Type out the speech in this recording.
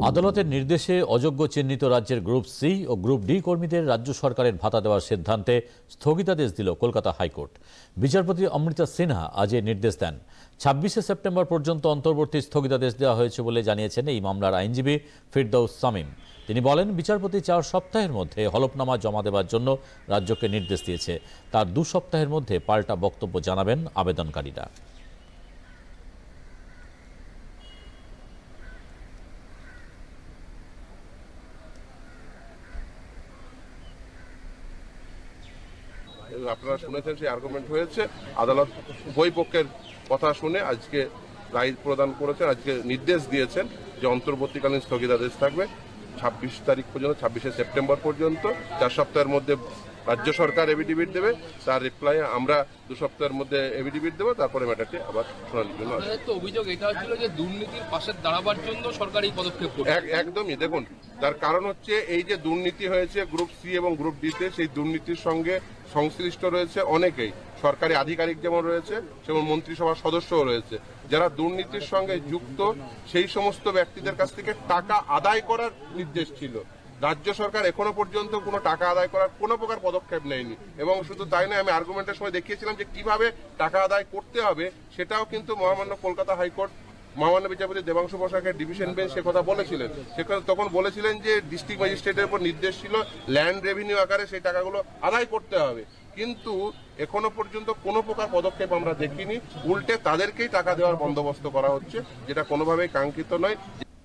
আদালতের নির্দেশে অযোগ্য চিহ্নিত রাজ্যের গ্রুপ সি ও গ্রুপ ডি কর্মীদের রাজ্য সরকারের ভাতা দেওয়ার সিদ্ধান্তে স্থগিতাদেশ দিল কলকাতা হাইকোর্ট। বিচারপতি অমৃতা সিনহা আজ এই নির্দেশ দেন। 26শে সেপ্টেম্বর পর্যন্ত অন্তর্বর্তী স্থগিতাদেশ দেওয়া হয়েছে বলে জানিয়েছেন এই মামলার আইনজীবী ফিরদৌস সামিম। তিনি বলেন, বিচারপতি 4 সপ্তাহের মধ্যে হলফনামা জমা দেওয়ার জন্য রাজ্যকে নির্দেশ দিয়েছে। তার 2 সপ্তাহের মধ্যে পাল্টা বক্তব্য জানাবেন আবেদনকারীরা। আপনারা শুনেছেন সেই আর্গুমেন্ট হয়েছে, আদালত উভয় পক্ষের কথা শুনে আজকে রায় প্রদান করেছেন। আজকে নির্দেশ দিয়েছেন যে অন্তর্বর্তীকালীন স্থগিতাদেশ থাকবে 26 তারিখ পর্যন্ত, 26শে সেপ্টেম্বর পর্যন্ত। 4 সপ্তাহের মধ্যে রাজ্য সরকার এফিডেভিট দেবে, তার রিপ্লাই আমরা 2 সপ্তাহের মধ্যে এফিডেভিট দেবো, তারপরে ম্যাটারটি আবার শোনানোর জন্য আসবে। তো অভিযোগ এটা ছিল যে দুর্নীতির পাশে দাঁড়াবার জন্য সরকার এই পদক্ষেপ করছে। একদমই দেখুন, তার কারণ হচ্ছে এই যে দুর্নীতি হয়েছে গ্রুপ সি এবং গ্রুপ ডিতে, সেই দুর্নীতির সঙ্গে সংশ্লিষ্ট রয়েছে অনেকেই, সরকারি আধিকারিক যেমন রয়েছে সেমন মন্ত্রিসভার সদস্যও রয়েছে। যারা দুর্নীতির সঙ্গে যুক্ত সেই সমস্ত ব্যক্তিদের কাছ থেকে টাকা আদায় করার নির্দেশ ছিল। রাজ্য সরকার এখনো পর্যন্ত কোনো টাকা আদায় করার কোনো প্রকার পদক্ষেপ নেয়নি, এবং শুধু তাই নয়, আমি আর্গুমেন্টের সময় দেখিয়েছিলাম যে কিভাবে টাকা আদায় করতে হবে, সেটাও কিন্তু মহামান্য কলকাতা হাইকোর্ট মহামান্য বিচারপতি দেবাংশু বসাকের ডিভিশন বেঞ্চ সে কথা বলেছিলেন। তখন বলেছিলেন যে ডিস্ট্রিক্ট ম্যাজিস্ট্রেটের উপর নির্দেশ ছিল ল্যান্ড রেভিনিউ আকারে সেই টাকাগুলো আদায় করতে হবে, কিন্তু এখনো পর্যন্ত কোনো প্রকার পদক্ষেপ আমরা দেখিনি। উল্টে তাদেরকেই টাকা দেওয়ার বন্দোবস্ত করা হচ্ছে, যেটা কোনোভাবেই কাঙ্ক্ষিত নয়।